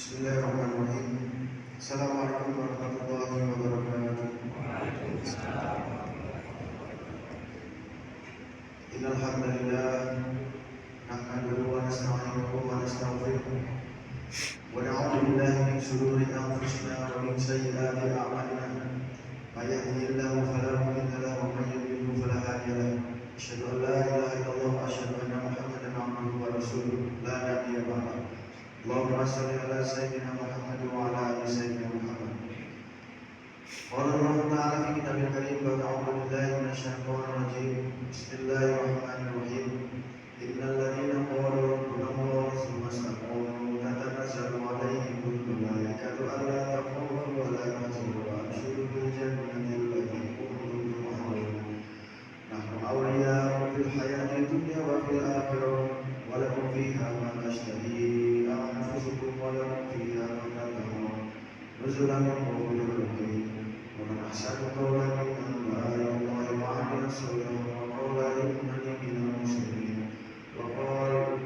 Bismillahirrahmanirrahim. Assalamualaikum warahmatullahi wabarakatuh. Innal hamdalillah nahmaduhu wa nasta'inuhu wa nastaghfiruh wa na'udzu billahi min shururi anfusina wa min sayyiati a'malina. May yahdihillahu fala mudilla lahu wa may yudlil fala hadiya lahu. Asyhadu an la ilaha illallah wa asyhadu anna Muhammadan 'abduhu wa rasuluh la nabiyya ba'dahu. Allahumma shalli ala sayyidina Muhammad wa ala ali sayyidina Muhammad. Qala Allah Ta'ala fi kitabil karim wa a'udzu billahi minasy syaithanir rajim. Bismillahirrahmanirrahim. Innal ladzina qalu rabbuna Allah tsumma istaqamu tatanazzalu 'alaihimul malaikatu alla takhafu wa la tahzanu wa abshiru bil jannati allati kuntum tu'adun. Nahnu awliya'ukum fil hayatid dunya wa fil akhirah wa lakum fiha ma tashtahi anfusukum wa lakum fiha ma tad'un. Nuzulan min ghafurir rahim. Wa man ahsanu qawlan mimman da'a ila Allahi wa 'amila shalihan wa qala innani minal muslimin. Wa qala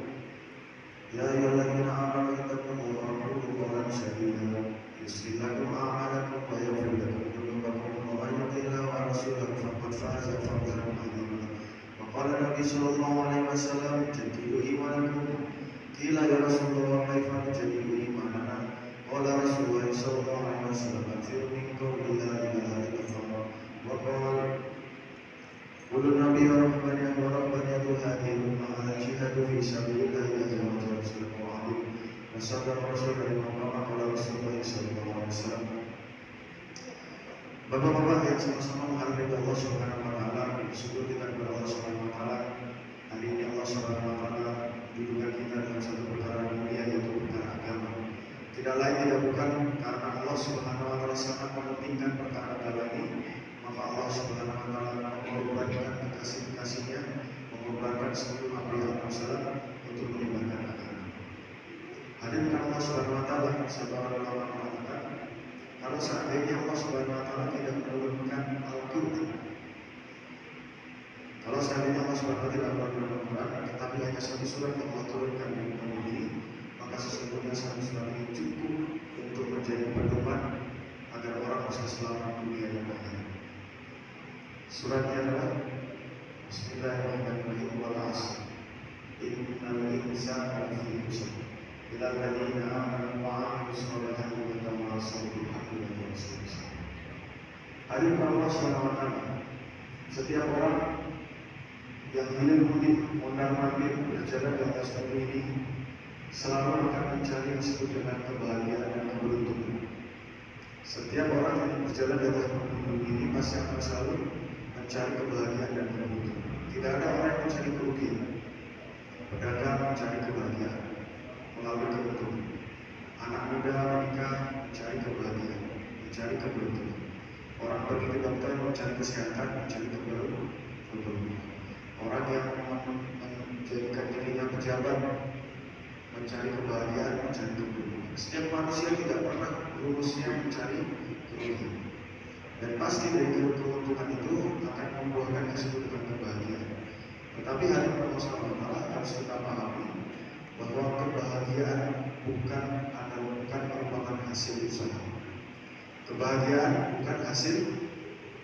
ya ayyuhalladzina amanu ittaqullaha wa qulu qawlan sadida yuslih lakum a'malakum wa yaghfir lakum dhunubakum wa may yuti'illah wa rasulahu faqad faza fawzan 'azima. Wa qala Nabi sallallahu alaihi wasallam jaddidu imanakum. Qila ya Rasulullah kaifa nujaddidu imanana? Qala Rasulullah sallallahu alaihi wasallam akthiru min qawli la ilaha illallah. Wa qala qulun nabiyyu rabbana wa rabbana hadhihi ummah jihadu fi sabilillah azza wa jalla sallallahu alaihi wa sallam Rasulullah qala Rasulullah sallallahu alaihi wasallam. Bapak-bapak yang sama-sama menghargai Allah Subhanahu wa taala, bersyukur kita kepada Allah Subhanahu wa taala. Hari ini Allah Subhanahu wa taala mendudukan kita dalam satu perkara mulia, yaitu perkara agama. Tidak lain tidak bukan karena Allah Subhanahu wa taala sangat mementingkan perkara agama ini, maka Allah Subhanahu wa taala mengorbankan kekasih-kekasihnya, mengorbankan seluruh anbiya Rasul untuk menyebarkan agama. Hadirin Allah Subhanahu wa taala, sahabat ulama mengatakan, kalau seandainya Allah Subhanahu wa taala tidak menurunkan Al-Qur'an, kalau seandainya Allah Subhanahu wa taala tidak menurunkan Al-Qur'an, tetapi hanya satu surat yang Allah turunkan di bumi ini, maka sesungguhnya satu surat ini cukup untuk menjadi pedoman agar orang bisa selamat dunia dan akhirat. Suratnya adalah Bismillahirrahmanirrahim. Wal 'ashr innal insana lafi khusr illa alladziina aamanu wa 'amilus shalihati wa tawassaw bil haqqi wa tawassaw bis sabr. Hadirin Allah Subhanahu wa taala, setiap orang yang hilir mudik, mondar-mandir, berjalan di atas bumi ini selalu akan mencari yang disebut dengan kebahagiaan dan keberuntungan. Setiap orang yang berjalan di atas bumi ini pasti akan selalu mencari kebahagiaan dan keberuntungan. Tidak ada orang yang mencari kerugian. Pedagang mencari kebahagiaan melalui keberuntungan. Anak muda menikah mencari kebahagiaan, mencari keberuntungan. Orang pergi ke dokter mencari kesehatan, mencari keberuntungan. Orang yang menjadikan dirinya pejabat mencari kebahagiaan, mencari keberuntungan. Setiap manusia tidak pernah rumusnya mencari kerugian. Dan pasti dari keuntungan itu akan membuahkan yang disebut dengan kebahagiaan. Tetapi hal permasalahan harus kita pahami bahwa kebahagiaan bukan merupakan hasil usaha. Kebahagiaan bukan hasil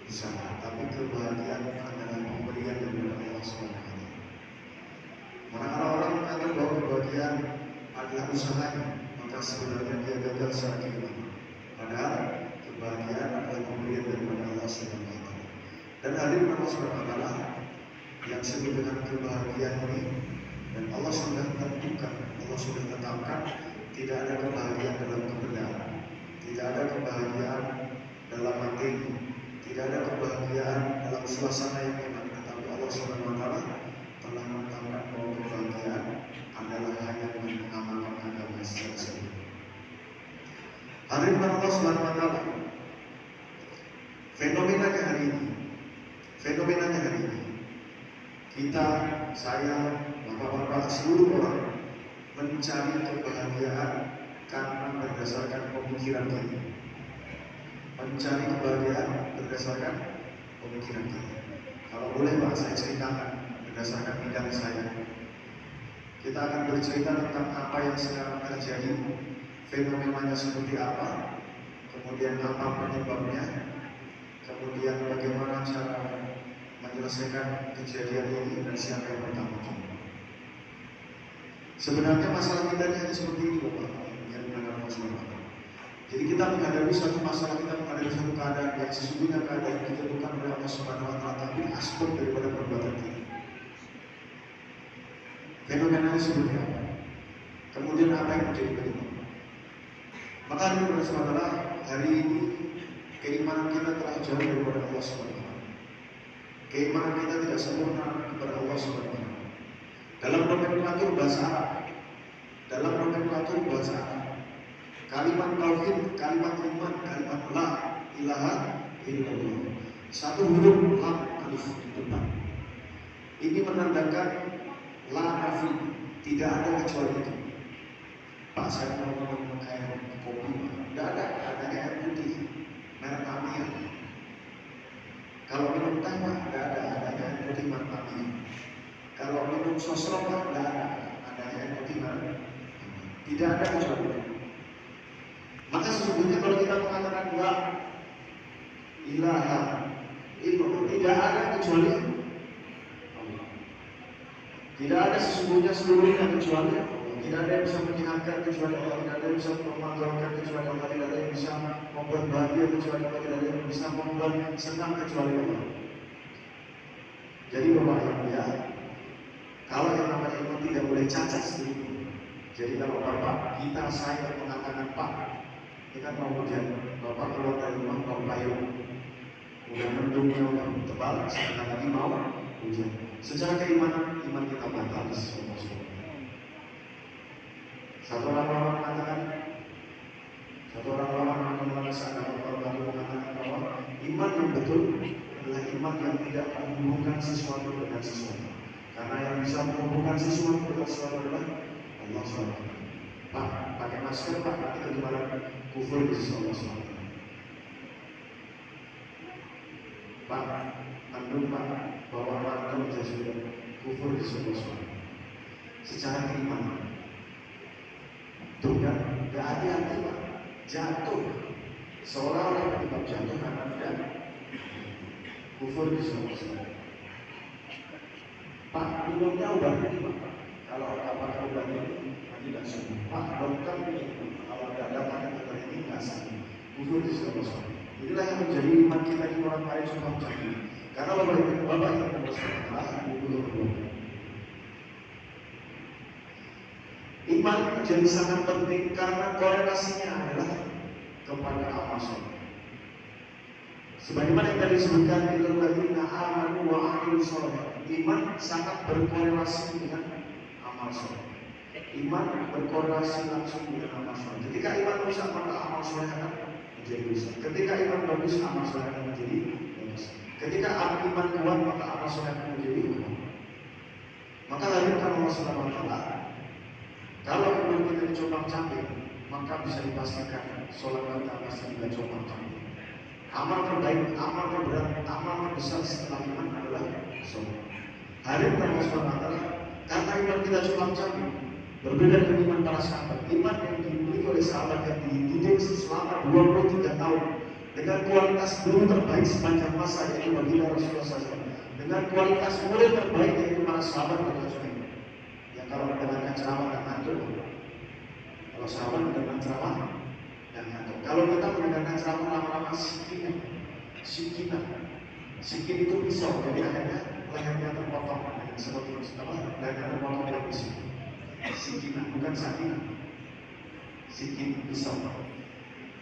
usaha, tapi kebahagiaan adalah pemberian dari Allah SWT. Manakala orang menganggap bahwa kebahagiaan adalah usahanya, maka sebenarnya dia gagal secara keimanan. Padahal kebahagiaan adalah pemberian daripada Allah SWT. Dan hadirin Allah SWT yang disebut dengan kebahagiaan ini, dan Allah sudah tentukan, Allah sudah tetapkan, tidak ada kebahagiaan dalam kebenaran, tidak ada kebahagiaan dalam materi, tidak ada kebahagiaan dalam suasana yang enak. Tetapi Allah SWT telah menetapkan bahwa kebahagiaan adalah hanya dengan mengamalkan agama secara sempurna. Hadirin Allah SWT, fenomenanya hari ini, kita, saya, bapak-bapak, seluruh orang mencari kebahagiaan karena berdasarkan pemikiran kita. Mencari kebahagiaan berdasarkan pemikiran kita. Kalau boleh Pak, saya ceritakan berdasarkan bidang saya. Kita akan bercerita tentang apa yang sekarang terjadi fenomenanya seperti apa, kemudian apa penyebabnya, kemudian bagaimana cara menyelesaikan kejadian ini, dan siapa yang bertanggung jawab. Sebenarnya masalah kita ini hanya seperti ini, Bapak yang mengenal masalah. Jadi kita menghadapi suatu masalah, kita menghadapi suatu keadaan yang sesungguhnya keadaan yang ditentukan oleh Allah Subhanahu wa Ta'ala, tapi aspek daripada perbuatan kita. Fenomenanya seperti apa? Kemudian apa yang menjadi penyebab? Maka hari ini keimanan kita telah jauh daripada Allah Subhanahu wa Ta'ala. Keimanan kita tidak sempurna kepada Allah Subhanahu wa Ta'ala. Dalam nomenklatur bahasa Arab, kalimat tauhid, kalimat iman, kalimat la ilaha illallah, satu huruf lam alif di depan. Ini menandakan la nafi, tidak ada kecuali itu. Pak, saya mau minum air kopi, tidak ada, adanya air putih, merek Amia. Kalau minum teh, tidak ada, adanya air putih merek Amia. Kalau minum sosro, tidak ada, adanya air putih merek. Tidak ada kecuali itu. Maka sesungguhnya kalau kita mengatakan la ilaha illallah, tidak ada kecuali Allah. Tidak ada sesungguhnya seluruhnya kecuali Allah. Tidak ada yang bisa menyehatkan kecuali Allah. Tidak ada yang bisa memanggalkan kecuali Allah. Tidak ada yang bisa membuat bahagia kecuali Allah. Tidak ada yang bisa membuat senang kecuali Allah. Jadi Bapak Ibu ya, kalau yang namanya iman tidak boleh cacat sedikit. Jadi kalau Bapak kita saya mengatakan Pak, kita mau hujan, Bapak keluar dari rumah mau payung, udah mendungnya udah tebal, sekarang lagi mau hujan. Secara keimanan, iman kita batal. Satu orang mengatakan bahwa iman yang betul adalah iman yang tidak menghubungkan sesuatu dengan sesuatu. Karena yang bisa menghubungkan sesuatu dengan sesuatu adalah Allah SWT. Pak, pakai masker Pak, nanti kedengaran kufur di sisi Allah SWT. Pak, kandung Pak, bawa rantau sudah kufur di sisi Allah SWT. Secara keimanan, tuh kan, gak hati-hati Pak, jatuh, seolah-olah penyebab jatuh karena tidak kufur di sisi Allah SWT. Pak, minumnya obat ini Pak, kalau nggak pakai obat ini tidak sembuh. Pak, dokter ini kalau tidak dapat dokter ini nggak sembuh. Kufur di sisi Allah SWT. Inilah yang menjadi iman kita di orang lain contoh jadi. Karena Bapak yang bersalah, iman menjadi sangat penting karena korelasinya adalah kepada amal soleh. Sebagaimana yang tadi disebutkan ilal ladzina amanu wa amilus soleh, iman sangat berkorelasi dengan amal soleh. Iman berkorelasi langsung dengan amal soleh. Ketika iman rusak maka amal soleh akan menjadi rusak. Ketika iman bagus amal soleh akan menjadi bagus. Ketika iman kuat maka amal soleh akan menjadi kuat. Maka lahirkan Allah Subhanahu wa Ta'ala. Kalau iman kita dicopang-camping, maka bisa dipastikan sholat kita pasti tidak copang-camping. Amal terbaik, amal terberat, amal terbesar setelah iman adalah sholat. Hari Allah Subhanahu wa Ta'ala, karena iman kita copang-camping, berbeda dengan iman para sahabat. Iman yang dimiliki oleh sahabat yang dididik selama 23 tahun dengan kualitas guru terbaik sepanjang masa, yaitu baginda Rasulullah SAW, dengan kualitas murid terbaik yaitu para sahabat Rasulullah. Yang kalau mendengarkan ceramah dan ngantuk, kalau sahabat mendengarkan ceramah dan ngantuk. Kalau kita mendengarkan ceramah lama-lama sikin itu pisau, jadi akhirnya lehernya terpotong dengan seperti lehernya terpotong dengan pisau. Sikinah, bukan sakinah. Sikin pisau.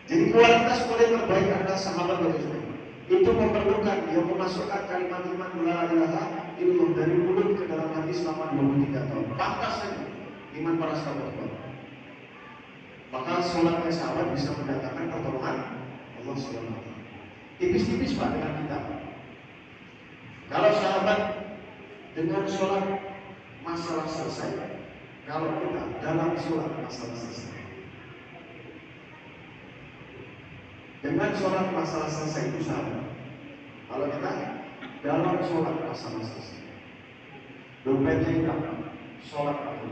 Jadi kualitas murid terbaik adalah sahabat Rasulullah. Itu memerlukan dia memasukkan kalimat iman la ilaha illallah dari mulut ke dalam hati selama 23 tahun. Pantas saja iman para sahabat. Maka sholatnya sahabat bisa mendatangkan pertolongan Allah SWT. Tipis-tipis Pak dengan kita. Kalau sahabat dengan sholat masalah selesai, kalau kita dalam sholat masalah selesai. Dengan sholat masalah selesai itu sahabat. Kalau kita dalam sholat masalah selesai, dompetnya hilang, sholat aku.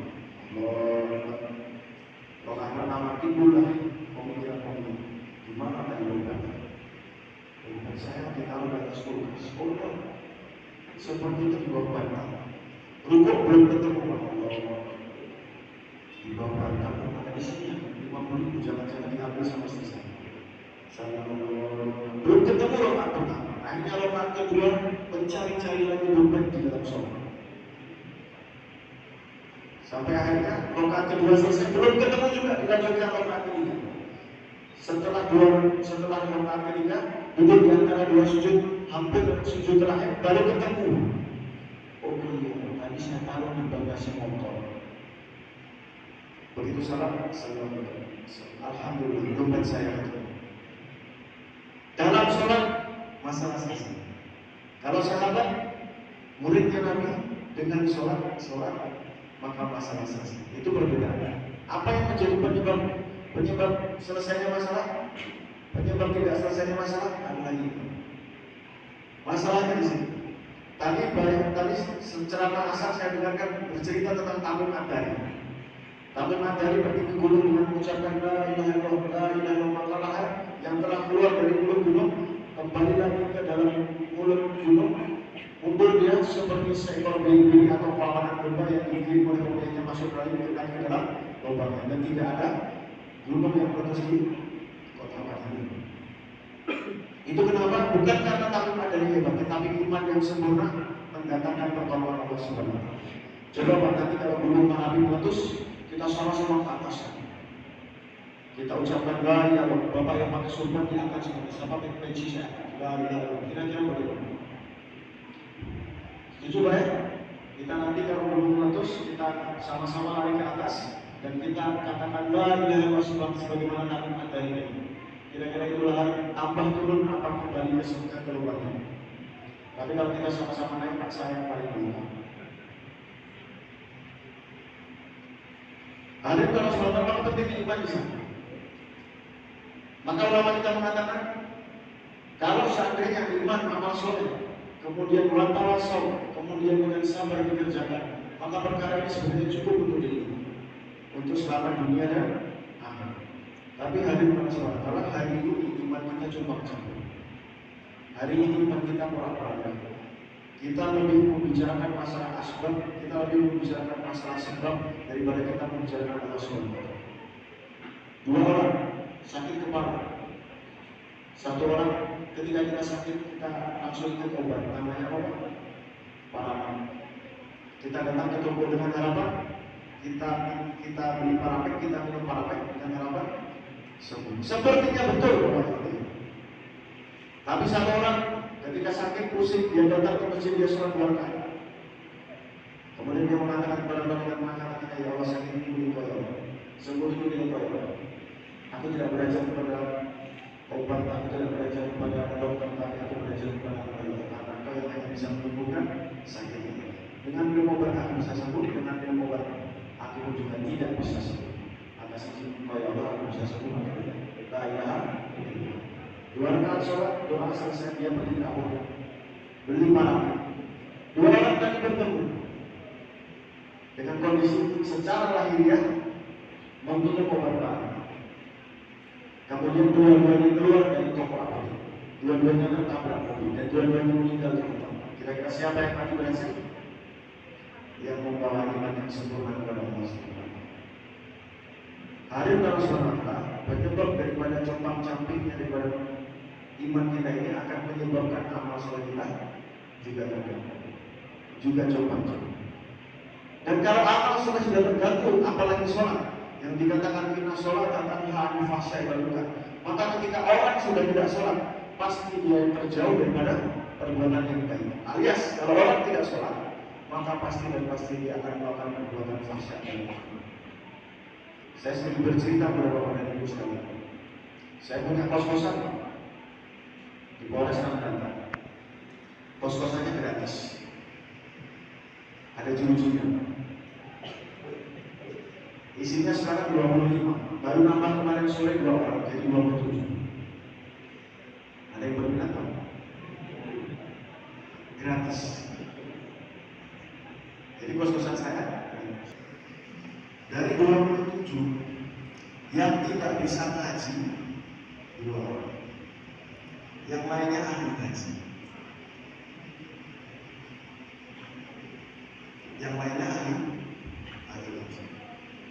Rokaat pertama timbullah pemikiran gimana tadi dompet? Dompet saya ditaruh di atas kulkas. Oh, seperti itu di bawah bantal. Rukuk belum ketemu Allah. Di bawah bantal ada isinya 50.000, jangan-jangan diambil sama istri saya. Belum ketemu rokaat pertama. Akhirnya rokaat kedua mencari-cari lagi dompet di dalam sholat. Sampai akhirnya rokaat kedua selesai, belum ketemu juga, dilanjutkan rokaat ketiga. Setelah rokaat ketiga, duduk di antara dua sujud, hampir sujud terakhir, baru ketemu. Oh iya, tadi saya taruh di bagasi motor. Begitu salam, alhamdulillah, dompet saya ketemu. Dalam sholat, masalah selesai. Kalau sahabat, muridnya Nabi dengan sholat, maka masalah selesai. Itu berbeda. Apa yang menjadi penyebab selesainya masalah? Penyebab tidak selesainya masalah adalah ini. Masalahnya di sini. Tadi secara asal saya dengarkan bercerita tentang Tamim Ad-Dari. Tamim Ad-Dari pergi ke gunung dengan mengucapkan la ilaha illallah, yang telah keluar dari mulut gunung, kembali lagi ke dalam mulut gunung. Mundur dia seperti seekor bayi atau kawanan domba yang dikirim oleh pemiliknya masuk ke dalam lubangnya, dan tidak ada gunung yang meletus di kota Madinah. Itu kenapa? Bukan karena Tamim Ad-Dari hebat, tetapi iman yang sempurna mendatangkan pertolongan Allah Subhanahu wa Ta'ala. Coba Pak, nanti kalau gunung Merapi meletus, kita sama-sama ke atas. Kita ucapkan la ilaha illallah. Bapak yang pakai surban diangkat seperti siapa penci saya. La ilaha illallah. Kira-kira bagaimana? Coba ya, kita nanti kalau belum meletus, kita sama-sama lari ke atas dan kita katakan la ilaha illallah sebagaimana Tamim Ad-Dari ini. Kira-kira itulah tambah turun apa kembali ke surga keluarnya. Tapi kalau kita sama-sama naik, Pak, saya yang paling dulu. Hadir kalau sholat apa penting iman di sana. Maka ulama kita mengatakan, kalau seandainya iman amal soleh, kemudian watawasau, kemudian dengan sabar dikerjakan, maka perkara ini sebenarnya cukup untuk diri, untuk selamat dunia dan akhirat. Tapi hari ini hari ini iman kita cuma campur. Hari ini iman kita porak-poranda. Kita lebih membicarakan masalah asbab, kita lebih membicarakan masalah sebab daripada kita membicarakan Allah SWT. Dua orang sakit kepala, satu orang ketika kita sakit kita langsung ikut obat, namanya apa? Parapet. Kita datang ke toko dengan harapan kita beli parapet, kita minum parapet dengan harapan sembuh. Sepertinya betul itu. Tapi satu orang ketika sakit pusing, dia datang ke masjid, dia sholat 2 rakaat. Kemudian dia mengatakan kepada Allah dengan mengatakan, ya Allah, sakit ini milik Allah, sembuh ini milik Allah. Aku tidak belajar kepada obat, aku tidak belajar kepada dokter, tapi aku belajar kepada Allah. Karena Kau yang hanya bisa menyembuhkan sakit ini. Dengan minum obat aku bisa sembuh, dengan minum obat aku juga tidak bisa sembuh. Atas izin Kau ya Allah, aku bisa sembuh. La ilaha illallah. 2 rakaat sholat, doa selesai, dia pergi ke Abu beli parapet. 2 orang tadi bertemu dengan kondisi secara lahiriah meminum obat parapet. Kemudian dua-duanya keluar dari toko apotek. Dua-duanya tertabrak mobil dan dua-duanya meninggal di tempat. Kira-kira siapa yang mati berhasil? Yang membawa iman yang sempurna kepada Allah SWT. Hari Rasulullah, penyebab daripada compang-campingnya daripada iman kita ini akan menyebabkan amal soleh kita juga terganggu, juga compang-camping. Dan kalau amal soleh sudah terganggu, apalagi sholat yang dikatakan inna sholat tanha anil fahsya'i wal munkar, maka ketika orang sudah tidak sholat, pasti dia yang terjauh daripada perbuatan yang baik. Alias kalau orang tidak sholat, maka pasti dia akan melakukan perbuatan fahsya' dan munkar. Saya sendiri bercerita kepada bapak dan ibu sekalian. Saya punya kos-kosan di Polres Tangerang. Kos-kosannya gratis, ada juru-jurunya. Isinya sekarang 25, baru nambah kemarin sore 2 orang, jadi 27. Ada yang berminat apa? Gratis. Jadi kos-kosan saya dari 27 Yang tidak bisa ngaji 2 orang. Yang lainnya ahli ngaji. Yang lainnya ahli ngaji.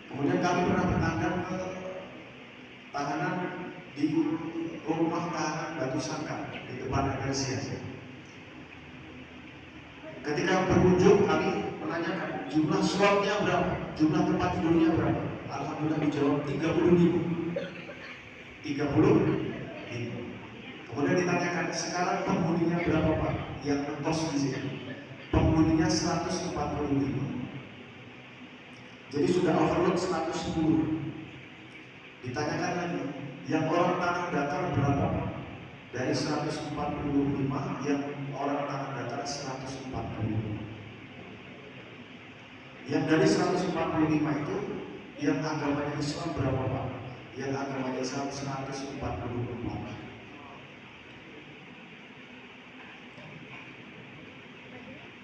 Kemudian kami pernah bertandang ke tahanan di rumah tahanan Batu Sangkar di depan Indonesia. Ketika berkunjung kami menanyakan jumlah slotnya berapa, jumlah tempat tidurnya berapa. Alhamdulillah dijawab 30.000. 30.000. Kemudian ditanyakan sekarang penghuninya berapa Pak yang ngekos di sini? Penghuninya 145. Jadi sudah overload 110. Ditanyakan lagi, yang orang tanah datar berapa Pak? Dari 145 yang orang tanah datar 140. Yang dari 145 itu yang agamanya Islam berapa Pak? Yang agamanya Islam 144.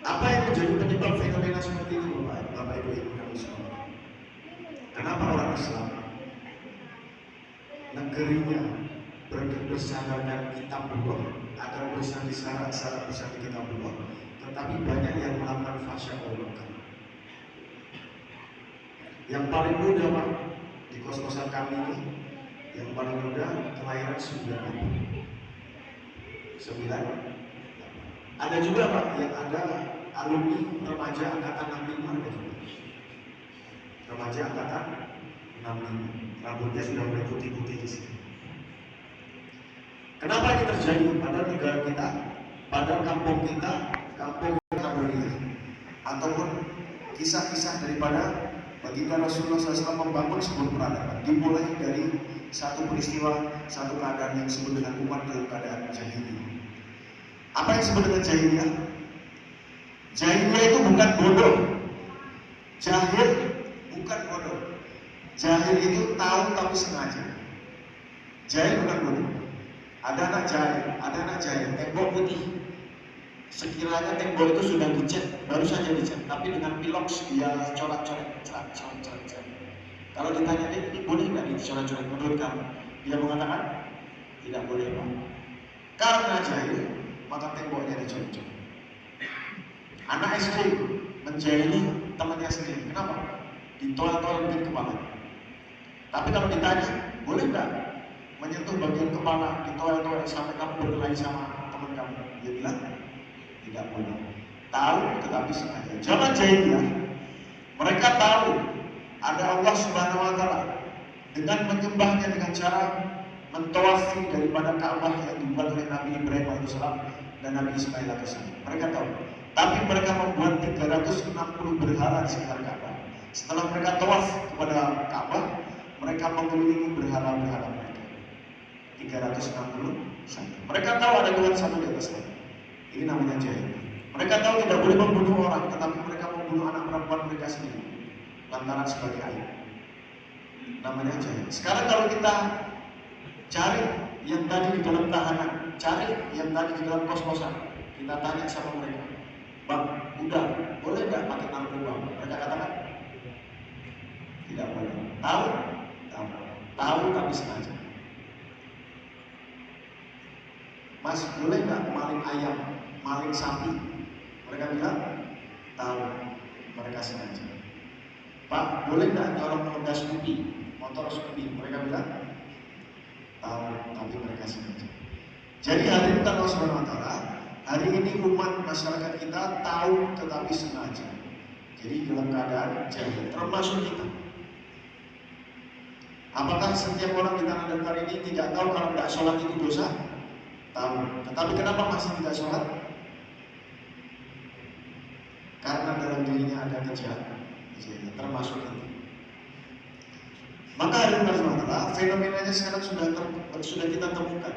Apa yang menjadi penyebab fenomena seperti ini Bapak Ibu yang kami hormati? Kenapa orang Islam negerinya berdasarkan kitabullah, ada tulisan di syarat-syarat tulisan di kitabullah, tetapi banyak yang melakukan fasya-ul-munkar. Yang paling muda Pak di kos-kosan kami ini, yang paling muda kelahiran 9. Ada juga Pak yang ada alumni remaja angkatan 65 ada juga. Remaja angkatan 65. Rambutnya sudah mulai putih-putih di sini. Kenapa ini terjadi? Padahal negara kita, padahal kampung kita mulia. Ataupun kisah-kisah daripada baginda Rasulullah SAW membangun sebuah peradaban. Dimulai dari satu peristiwa, satu keadaan yang disebut dengan umat dalam keadaan jahiliyah. Apa yang disebut dengan jahiliyah? Jahiliyah itu bukan bodoh. Jahil bukan bodoh. Jahil itu tahu tapi sengaja. Jahil bukan bodoh. Ada anak jahil, tembok putih. Sekiranya tembok itu sudah dicat, baru saja dicat, tapi dengan piloks dia coret-coret. Kalau ditanya ini boleh nggak dicoret-coret menurut kamu? Dia mengatakan tidak boleh Pak. Karena jahil, maka temboknya dicoret-coret. Anak SD menjahili temannya sendiri. Kenapa? Ditolak-tolak bikin kepala. Tapi kalau ditanya, boleh nggak menyentuh bagian kepala, ditolak-tolak sampai kamu berkelahi sama teman kamu? Dia bilang tidak boleh. Tahu tetapi sengaja. Zaman jahiliyah, mereka tahu ada Allah Subhanahu Wa Taala dengan menyembahnya dengan cara mentowafi daripada Ka'bah yang dibuat oleh Nabi Ibrahim alaihissalam dan Nabi Ismail alaihissalam. Mereka tahu. Tapi mereka membuat 360 berhala di sekitar Ka'bah. Setelah mereka tawaf kepada Ka'bah, mereka mengelilingi berhala-berhala mereka. 360 saja. Mereka tahu ada Tuhan satu di atas langit. Ini namanya jahil. Mereka tahu tidak boleh membunuh orang, tetapi mereka membunuh anak perempuan mereka sendiri lantaran sebagai ayah. Namanya jahil. Sekarang kalau kita cari yang tadi di dalam tahanan, cari yang tadi di dalam kos-kosan, kita tanya sama mereka, Bang, udah boleh nggak pakai narkoba? Mereka katakan tidak boleh. Tahu tapi sengaja. Mas, boleh nggak maling ayam, maling sapi? Mereka bilang tahu, mereka sengaja. Pak, boleh nggak nyolong ngegas kopi, motor kopi? Mereka bilang tahu, tapi mereka sengaja. Jadi hari ini Allah Subhanahu Wa Taala, hari ini umat masyarakat kita tahu tetapi sengaja. Jadi dalam keadaan jahil, termasuk kita. Apakah setiap orang di tanah datar ini tidak tahu kalau tidak sholat itu dosa? Tahu. Tetapi kenapa masih tidak sholat? Karena dalam dirinya ada kejahatan, termasuk itu. Maka hari ini fenomenanya sekarang sudah kita temukan.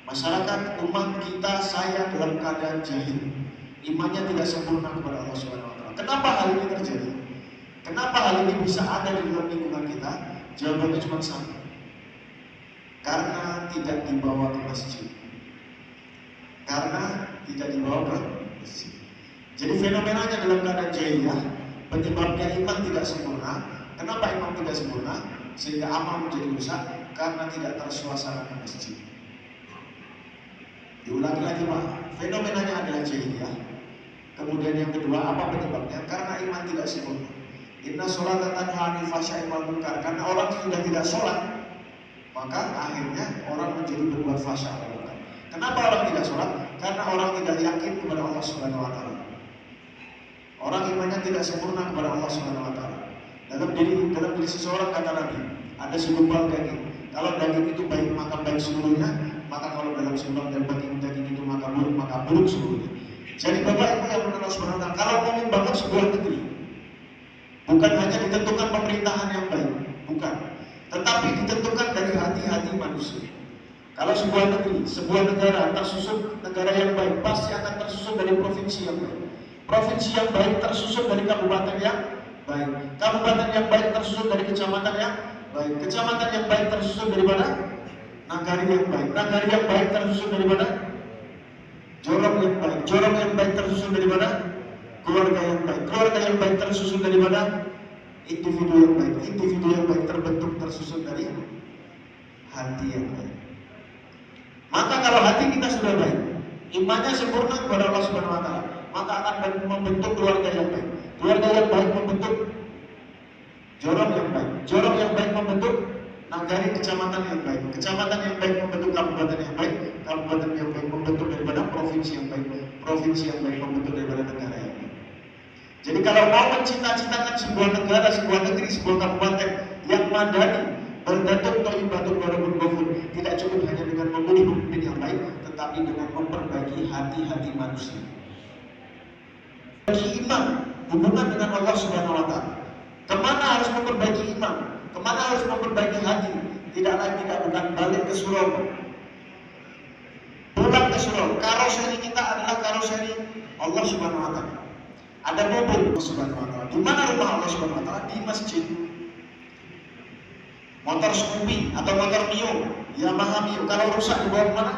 Masyarakat umat kita saya dalam keadaan jahil, imannya tidak sempurna kepada Allah Subhanahu Wa Taala. Kenapa hal ini terjadi? Kenapa hal ini bisa ada di dalam lingkungan kita? Jawabannya cuma satu. Karena tidak dibawa ke masjid. Jadi fenomenanya dalam keadaan jahiliyah, penyebabnya iman tidak sempurna. Kenapa iman tidak sempurna? sehingga amal menjadi rusak karena tidak tersuasana ke masjid. Diulangi lagi Pak, fenomenanya adalah jahiliyah. Kemudian yang kedua, apa penyebabnya? Karena iman tidak sempurna. Inna sholata tanha 'anil fahsya'i wal munkar. Karena orang sudah tidak sholat, maka akhirnya orang menjadi berbuat fahsya wal munkar. Kenapa orang tidak sholat? Karena orang tidak yakin kepada Allah Subhanahu wa taala. Orang imannya tidak sempurna kepada Allah Subhanahu wa taala. Dalam diri seseorang, kata Nabi, ada segumpal daging. Kalau daging itu baik maka baik seluruhnya, maka kalau dalam segumpal daging itu maka buruk seluruhnya. Jadi Bapak Ibu yang mengenal Subhanahu wa taala, kalau mau membangun sebuah negeri, bukan hanya ditentukan pemerintahan yang baik, bukan, tetapi ditentukan dari hati-hati manusia. Kalau sebuah negeri, sebuah negara tersusun negara yang baik, pasti akan tersusun dari provinsi yang baik. Provinsi yang baik tersusun dari kabupaten yang baik. Kabupaten yang baik tersusun dari kecamatan yang baik. Kecamatan yang baik tersusun daripada nagari yang baik. Nagari yang baik tersusun daripada jorong yang baik. Jorong yang baik tersusun daripada keluarga yang baik. Keluarga yang baik tersusun daripada individu yang baik. Individu yang baik terbentuk tersusun dari hati yang baik. Maka kalau hati kita sudah baik, imannya sempurna kepada Allah Subhanahu wa taala, maka akan membentuk keluarga yang baik. Keluarga yang baik membentuk jorong yang baik. Jorong yang baik membentuk nagari kecamatan yang baik. Kecamatan yang baik membentuk kabupaten yang baik. Kabupaten yang baik membentuk daripada provinsi yang baik. Provinsi yang baik membentuk daripada negara yang baik. Jadi kalau mau mencita-citakan sebuah negara, sebuah negeri, sebuah kabupaten yang madani, berdatuk thayyibatun warabun ghafur, tidak cukup hanya dengan memilih pemimpin yang baik, tetapi dengan memperbaiki hati-hati manusia. Bagi iman, hubungan dengan Allah Subhanahu wa taala. Kemana harus memperbaiki iman? Kemana harus memperbaiki hati? Tidak bukan balik ke surau. Pulang ke surau. Karoseri kita adalah karoseri Allah Subhanahu wa taala. Ada mobil Allah Subhanahu wa taala. Di mana rumah Allah Subhanahu wa taala? Di masjid. Motor Scoopy atau motor Mio, Yamaha Mio, kalau rusak dibawa kemana?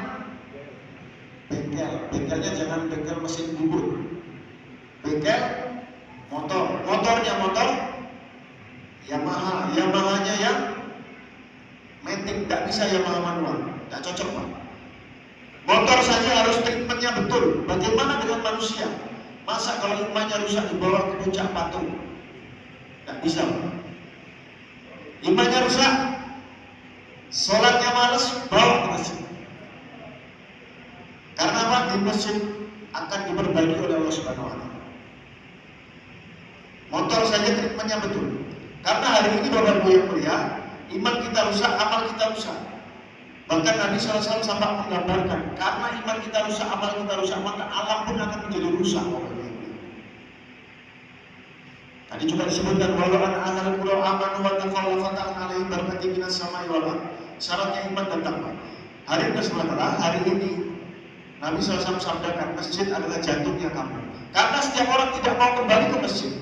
Bengkel. Bengkelnya jangan bengkel mesin bubur. Bengkel motornya motor Yamaha, Yamahanya yang matic, tidak bisa Yamaha manual, tidak cocok Pak. Motor saja harus treatmentnya betul. Bagaimana dengan manusia? Masa kalau imannya rusak dibawa ke puncak patung? Tidak bisa Pak. Imannya rusak, sholatnya malas, bawa ke masjid. Karena apa? Di masjid akan diperbaiki oleh Allah Subhanahu wa taala. Motor saja treatmentnya betul. Karena hari ini Bapak Ibu yang mulia, iman kita rusak, amal kita rusak. Bahkan Nabi SAW sampai menggambarkan, karena iman kita rusak, amal kita rusak, maka alam pun akan menjadi rusak. Bapak Ibu. Tadi juga disebutkan walau an ahlul qura amanu wa taqaw fatahna alaihim barakatin minas samai wal ardh. Syaratnya iman dan takwa. Hari ini sebenarnya hari ini Nabi SAW sabdakan masjid adalah jantungnya kamu. Karena setiap orang tidak mau kembali ke masjid.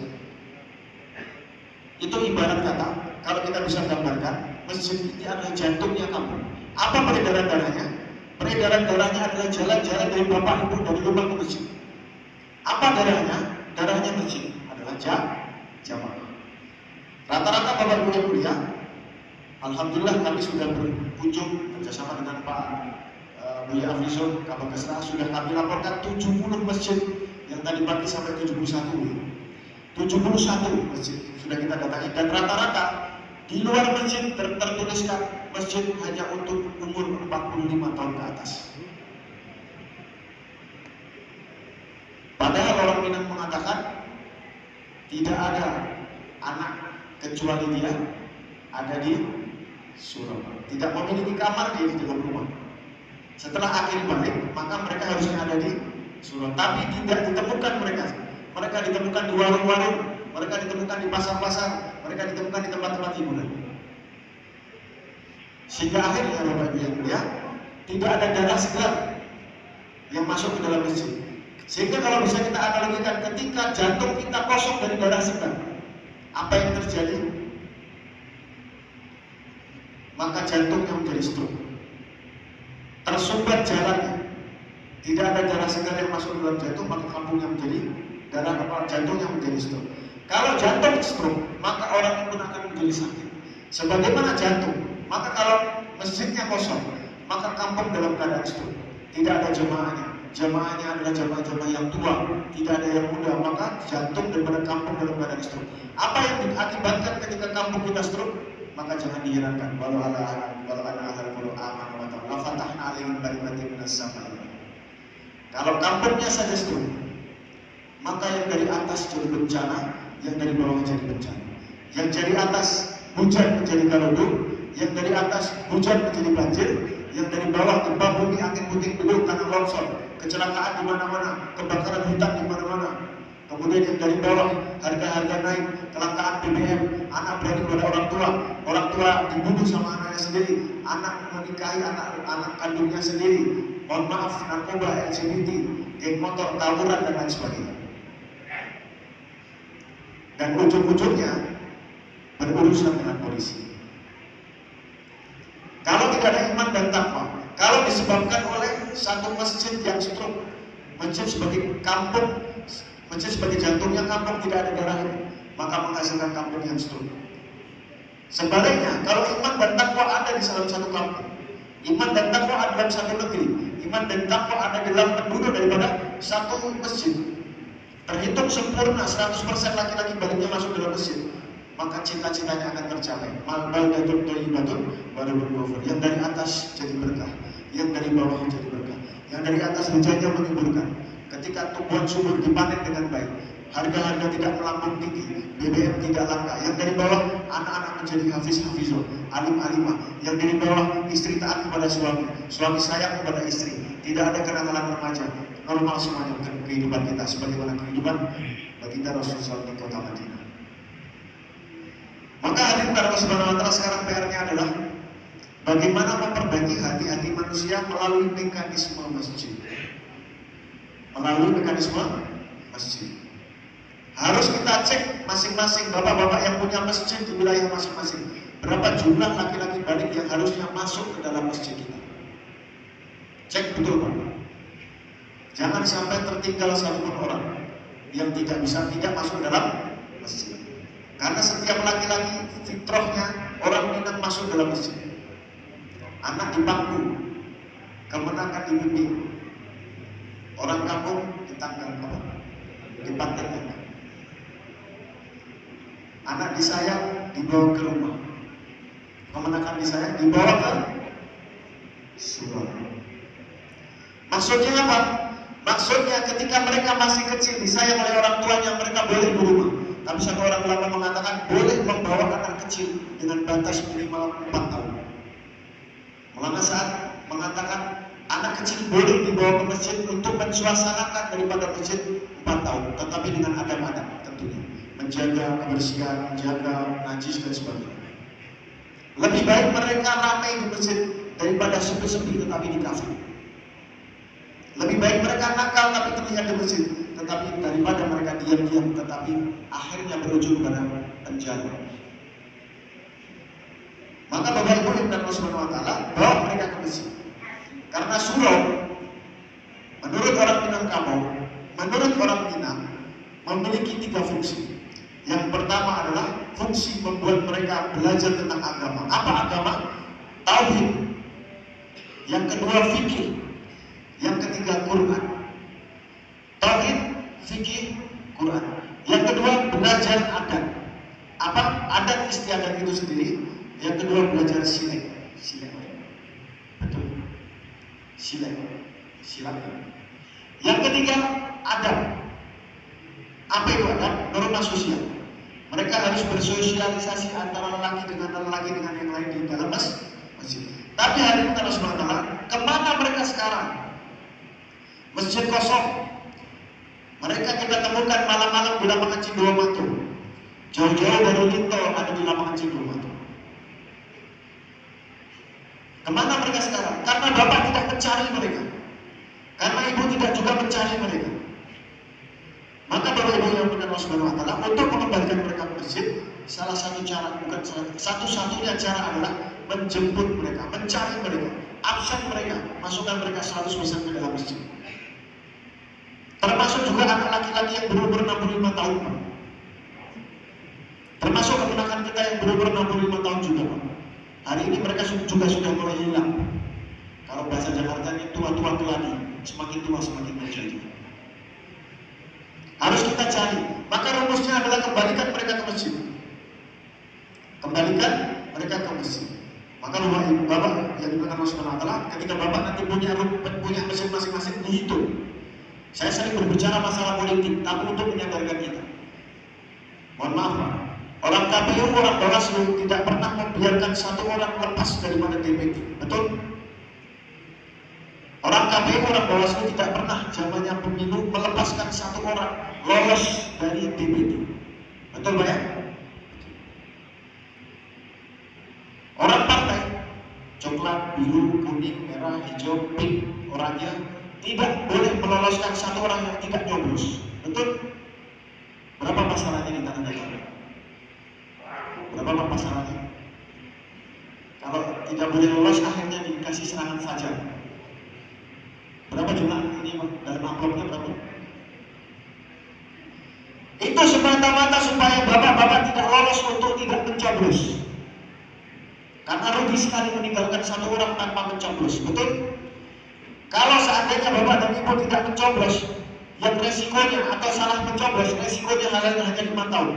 Itu ibarat kata, kalau kita bisa gambarkan, masjid ini adalah jantungnya kamu. Apa peredaran darahnya? Peredaran darahnya adalah jalan-jalan dari bapak ibu dari rumah ke masjid. Apa darahnya? Darahnya masjid adalah jamaah. Rata-rata bapak ibu yang kuliah, alhamdulillah kami sudah berkunjung bersama dengan Pak Buya Afrizul Kabakesra, sudah kami laporkan 70 masjid yang tadi pagi sampai 71 masjid sudah kita datangi, dan rata-rata di luar masjid tertuliskan masjid hanya untuk umur 45 tahun ke atas. Padahal orang Minang mengatakan tidak ada anak kecuali dia ada di surau, tidak memiliki kamar dia di dalam rumah. Setelah akhir balik, maka mereka harusnya ada di surau, tapi tidak ditemukan mereka. Mereka ditemukan di warung-warung, mereka ditemukan di pasar-pasar, mereka ditemukan di tempat-tempat hiburan. Sehingga akhirnya Bapak Ibu yang mulia, tidak ada darah segar yang masuk ke dalam masjid. Sehingga kalau bisa kita analogikan, ketika jantung kita kosong dari darah segar, apa yang terjadi? Maka jantungnya menjadi stroke, tersumbat jalannya, tidak ada darah segar yang masuk ke dalam jantung, maka lambungnya menjadi jantungnya menjadi stroke. Kalau jantung stroke, maka orang pun akan menjadi sakit. Sebagaimana jantung, maka kalau masjidnya kosong, maka kampung dalam keadaan stroke. Tidak ada jemaahnya. Jemaahnya adalah jemaah-jemaah yang tua, tidak ada yang muda, maka jantung daripada kampung dalam keadaan stroke. Apa yang diakibatkan ketika kampung kita stroke? Maka jangan diherankan. Walau ana ahal qulu amanu wa ta'ala fatahna alaihim barakatin minas samai. Kalau kampungnya saja stroke, maka yang dari atas jadi bencana, yang dari bawah jadi bencana. Yang dari atas hujan menjadi garudu, yang dari atas hujan menjadi banjir, yang dari bawah gempa bumi, angin puting beliung, tanah longsor, kecelakaan di mana-mana, kebakaran hutan di mana-mana. Kemudian yang dari bawah harga-harga naik, kelangkaan BBM, anak berani kepada orang tua dibunuh sama anaknya sendiri, anak menikahi anak kandungnya sendiri, mohon maaf, narkoba, LGBT, geng motor, tawuran dan lain sebagainya. Dan ujung-ujungnya berurusan dengan polisi. Kalau tidak ada iman dan takwa, kalau disebabkan oleh satu masjid yang stroke, masjid sebagai kampung, masjid sebagai jantungnya kampung, tidak ada darahnya, maka menghasilkan kampung yang stroke. Sebaliknya, kalau iman dan takwa ada di dalam satu kampung, iman dan takwa ada dalam satu negeri, iman dan takwa ada dalam penduduk daripada satu masjid, terhitung sempurna 100% laki-laki baliknya masuk dalam masjid, maka cita-citanya akan tercapai. Baldatun thayyibatun wa rabbun ghafur. Yang dari atas jadi berkah, yang dari bawah jadi berkah. Yang dari atas hujannya menyuburkan. Ketika tumbuhan subur dipanen dengan baik, harga-harga tidak melambung tinggi, BBM tidak langka. Yang dari bawah anak-anak menjadi hafiz-hafizah, alim-alimah. Yang dari bawah istri taat kepada suami, suami sayang kepada istri. Tidak ada kenakalan remaja, normal semuanya kehidupan kita sebagaimana kehidupan baginda Rasulullah di kota Madinah. Maka hadirin Allah Subhanahu wa taala, sekarang PR-nya adalah bagaimana memperbaiki hati-hati manusia melalui mekanisme masjid. Melalui mekanisme masjid. Harus kita cek masing-masing bapak-bapak yang punya masjid di wilayah masing-masing. Berapa jumlah laki-laki balik yang harusnya masuk ke dalam masjid kita. Cek betul Pak. Jangan sampai tertinggal satu orang yang tidak masuk ke dalam masjid. Karena setiap laki-laki fitrahnya orang Minang masuk dalam masjid. Anak dipangku, kemenangan dibimbing. Orang kampung ditanggal dipantengkan. Anak disayang dibawa ke rumah. Kemenangan disayang dibawa ke surga. Maksudnya apa? Maksudnya ketika mereka masih kecil disayang oleh orang tuanya, mereka boleh di rumah. Tapi satu orang ulama mengatakan boleh membawa anak kecil dengan batas minimal 4 tahun. Ulama saat mengatakan anak kecil boleh dibawa ke masjid untuk mensuasanakan daripada masjid 4 tahun, tetapi dengan adab-adab tentunya, menjaga kebersihan, menjaga najis dan sebagainya. Lebih baik mereka ramai di masjid daripada sepi-sepi tetapi di kafe. Lebih baik mereka nakal tapi terlihat di masjid, tetapi daripada mereka diam-diam tetapi akhirnya berujung pada penjara. Maka Bapak Ibu yang Allah Subhanahu wa taala bawa mereka ke masjid. Karena surau menurut orang Minangkabau, menurut orang Minang memiliki 3 fungsi. Yang pertama adalah fungsi membuat mereka belajar tentang agama. Apa agama? Tauhid. Yang kedua fikih. Yang ketiga Quran. Tauhid, fikih, Quran. Yang kedua belajar adat. Apa? Adat istiadat itu sendiri. Yang kedua belajar silat. Betul. Silat. Yang ketiga adab. Apa itu adab? Norma sosial. Mereka harus bersosialisasi antara lelaki dengan yang lain di dalam masjid. Tapi hari ini Allah SWT, kemana mereka sekarang? Masjid kosong. Mereka kita temukan malam-malam di lapangan Cinduamatu. Jauh-jauh dari Linto ada di lapangan Cinduamatu. Kemana mereka sekarang? Karena bapak tidak mencari mereka. Karena ibu tidak juga mencari mereka. Maka Bapak Ibu yang benar Allah Subhanahu wa taala, untuk mengembalikan mereka ke masjid, salah satu cara, bukan satu-satunya cara adalah menjemput mereka, mencari mereka, absen mereka, masukkan mereka 100% ke dalam masjid. Termasuk juga anak laki-laki yang berumur 65 tahun. Termasuk keponakan kita yang berumur 65 tahun juga, Pak. Hari ini mereka juga sudah mulai hilang. Kalau bahasa Jakarta ini tua-tua keladi, semakin tua semakin menjadi. Harus kita cari. Maka rumusnya adalah kembalikan mereka ke masjid. Kembalikan mereka ke masjid. Maka rumah ibu bapak yang dimakan Allah Subhanahu wa Ta'ala, ketika bapak nanti punya masjid masing-masing, dihitung. Saya sering berbicara masalah politik, tapi untuk menyadarkan kita. Mohon maaf, Pak. Orang KPU, orang Bawaslu tidak pernah membiarkan satu orang lepas daripada DPD. Betul? Orang KPU, orang Bawaslu tidak pernah zamannya pemilu melepaskan satu orang lolos dari DPD. Betul, Pak ya? Orang partai, coklat, biru, kuning, merah, hijau, pink, oranye, tidak boleh meloloskan satu orang yang tidak nyoblos. Betul? Berapa pasarannya di tanah negara? Berapa pasarannya? Kalau tidak boleh lolos, akhirnya dikasih serangan saja. Berapa jumlah ini dalam amplopnya berapa? Itu semata-mata supaya bapak-bapak tidak lolos untuk tidak mencoblos. Karena rugi sekali meninggalkan satu orang tanpa mencoblos. Betul? Kalau seandainya bapak dan ibu tidak mencoblos, yang resikonya atau salah mencoblos, resikonya hanya 5 tahun.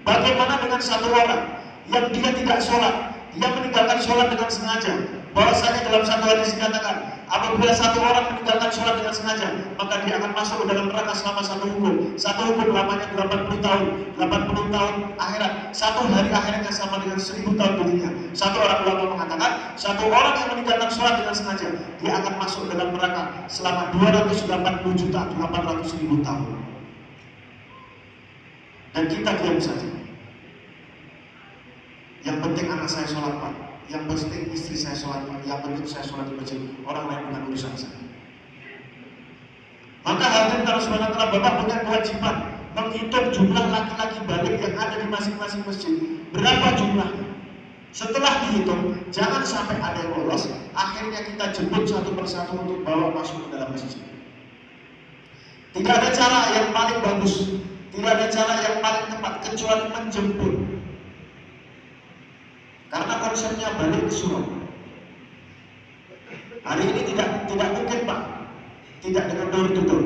Bagaimana dengan satu orang yang dia tidak sholat, dia meninggalkan sholat dengan sengaja? Bahwasanya dalam satu hadis dikatakan, apabila satu orang meninggalkan sholat dengan sengaja, maka dia akan masuk ke dalam neraka selama satu hukum. Satu hukum lamanya 80 tahun, 80 tahun akhirat. Satu hari akhiratnya sama dengan 1000 tahun dunia. Satu orang ulama mengatakan, satu orang yang meninggalkan sholat dengan sengaja, dia akan masuk dalam neraka selama 280.800.000 tahun. Dan kita diam saja. Yang penting anak saya sholat, Pak. Yang penting istri saya sholat, Pak. Yang penting saya sholat di masjid. Orang lain bukan urusan saya. Maka hadirin Allah Subhanahu wa Ta'ala, Bapak punya kewajiban menghitung jumlah laki-laki balik yang ada di masing-masing masjid. Berapa jumlahnya? Setelah dihitung, jangan sampai ada yang lolos. Akhirnya kita jemput satu persatu untuk bawa masuk ke dalam masjid. Tidak ada cara yang paling bagus, tidak ada cara yang paling tepat kecuali menjemput. Karena konsepnya balik ke surau. Hari ini tidak mungkin, Pak, tidak dengan door to door.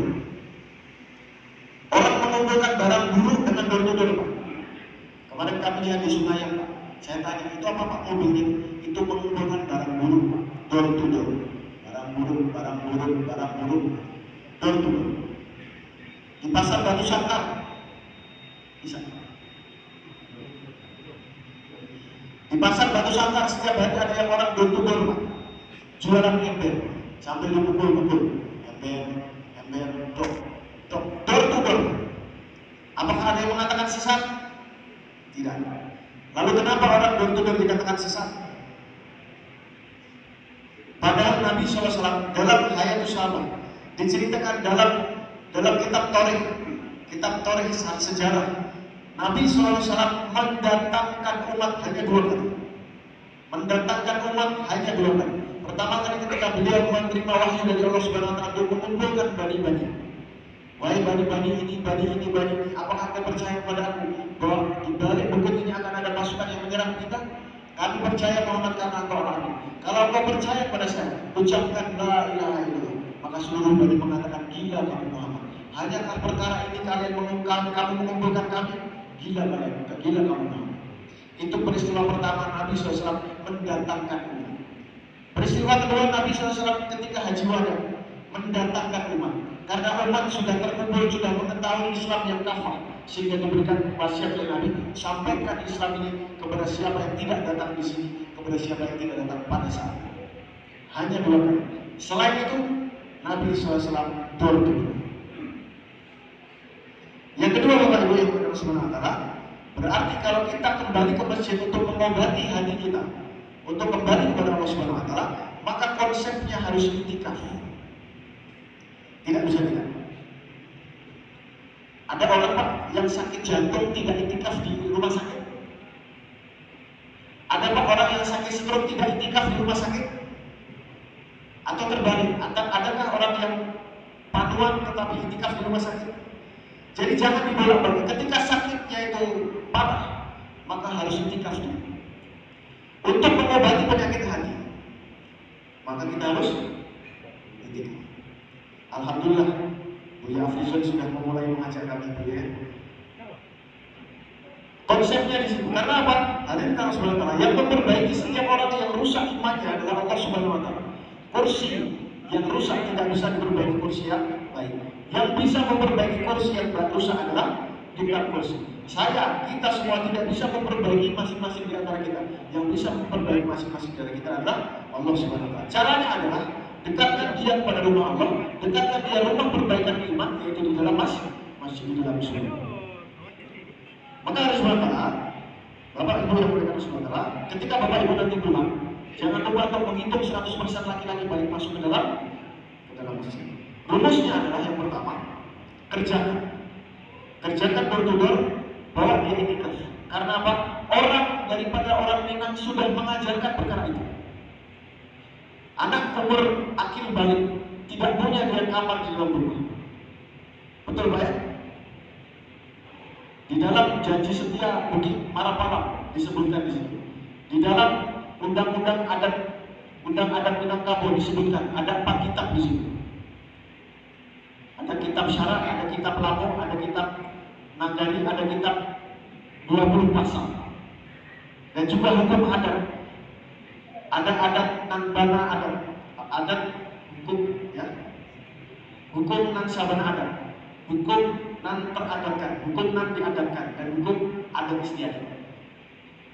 Orang mengumpulkan barang buruk dengan door to door, Pak. Kemarin kami lihat di Sungai, Pak. Saya tanya, itu apa, Pak, mobilnya? Itu mengumpulkan barang buruk, Pak. Door to door. Barang buruk, door to door. Di pasar Batu Sangkar bisa. Di pasar Batu Sangkar setiap hari ada yang orang door to door, Pak. Jualan ember sambil dipukul-pukul. Ember, door to door. Apakah ada yang mengatakan sesat? Tidak. Lalu kenapa orang door to door dikatakan sesat? Padahal Nabi SAW dalam Hayatus Sahabat diceritakan dalam kitab Torikh sejarah, Nabi SAW mendatangkan umat hanya 2 kali. Pertama kali ketika beliau menerima wahyu dari Allah Subhanahu wa Ta'ala untuk mengumpulkan bani-bani. Wahai bani-bani ini, apakah kalian percaya kepada aku bahwa di balik bukit ini akan ada pasukan yang menyerang kita? Kami percaya Muhammad karena engkau Nabi. Kalau engkau percaya kepada saya, ucapkan la ilaha illallah. Maka seluruh bani mengatakan, gila kamu Muhammad. Hanyakah perkara ini kamu mengumpulkan kami? Gila kamu Muhammad. Itu peristiwa pertama Nabi SAW mendatangkan umat. Peristiwa kedua Nabi SAW ketika Haji Wada mendatangkan umat. Karena umat sudah terkumpul, sudah mengetahui Islam yang kafah, sehingga diberikan wasiat oleh Nabi, sampaikan Islam ini kepada siapa yang tidak datang di sini, kepada siapa yang tidak datang pada saat ini. Hanya 2 kali. Selain itu, Nabi SAW door to door. Yang kedua, Bapak Ibu yang berkata sebenarnya, berarti kalau kita kembali ke masjid untuk mengobati hati kita, untuk kembali kepada Allah Subhanahu wa Ta'ala, maka konsepnya harus itikaf. Tidak bisa tidak. Ada orang, Pak, yang sakit jantung tidak itikaf di rumah sakit. Ada, Pak, orang yang sakit stroke tidak itikaf di rumah sakit. Atau terbalik, adakah orang yang paduan tetapi itikaf di rumah sakit? Jadi jangan dibolak-balik. Ketika sakitnya itu parah, maka harus itikaf dulu. Untuk mengobati penyakit hati, maka kita harus itikaf. Alhamdulillah, Buya Afrizal sudah memulai mengajar kami, Buya. Konsepnya di situ. Karena apa? Hadirin Allah Subhanahu wa taala, yang memperbaiki setiap orang yang rusak imannya adalah Allah Subhanahu wa taala. Kursi yang rusak tidak bisa diperbaiki kursi yang baik. Yang bisa memperbaiki kursi yang rusak adalah dekat kursi. Kita semua tidak bisa memperbaiki masing-masing di antara kita. Yang bisa memperbaiki masing-masing dari kita adalah Allah Subhanahu wa taala. Caranya adalah dekatkan dia kepada rumah Allah, dekatkan dia rumah perbaikan iman, yaitu di dalam masjid, di dalam surga. Maka harus berkata, Bapak Ibu yang mulia saudara, ketika Bapak Ibu nanti pulang, jangan lupa untuk menghitung 100% laki-laki balik masuk ke dalam masjid. Rumusnya adalah yang pertama, kerjakan door-to-door, bawa dia itikaf. Karena apa? Daripada orang Minang sudah mengajarkan perkara itu. Anak umur akil balik tidak punya dia kamar di dalam rumah. Betul Pak ya? Di dalam janji setia Bukit Marapalang disebutkan di situ. Di dalam undang-undang adat Minangkabau disebutkan ada 4 kitab di situ. Ada kitab syarat, ada kitab lampung, ada kitab nagari, ada kitab 20 pasal. Dan juga hukum adat. Ada adat nanbana adat hukum ya. Hukum nan sabana adat. Hukum nan teradatkan, hukum nan diadatkan, dan hukum adat istiadat.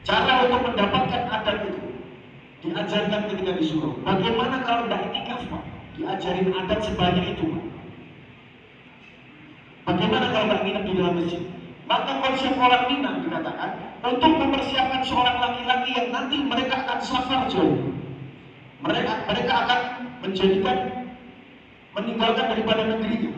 Cara untuk mendapatkan adat itu diajarkan ketika disuruh. Bagaimana kalau tidak itikaf, Pak? Diajarin adat sebanyak itu, Pak. Bagaimana kalau tidak nginep di dalam masjid? Maka konsep orang Minang dikatakan untuk mempersiapkan seorang laki-laki yang nanti mereka akan safar jauh. Mereka akan meninggalkan daripada negerinya.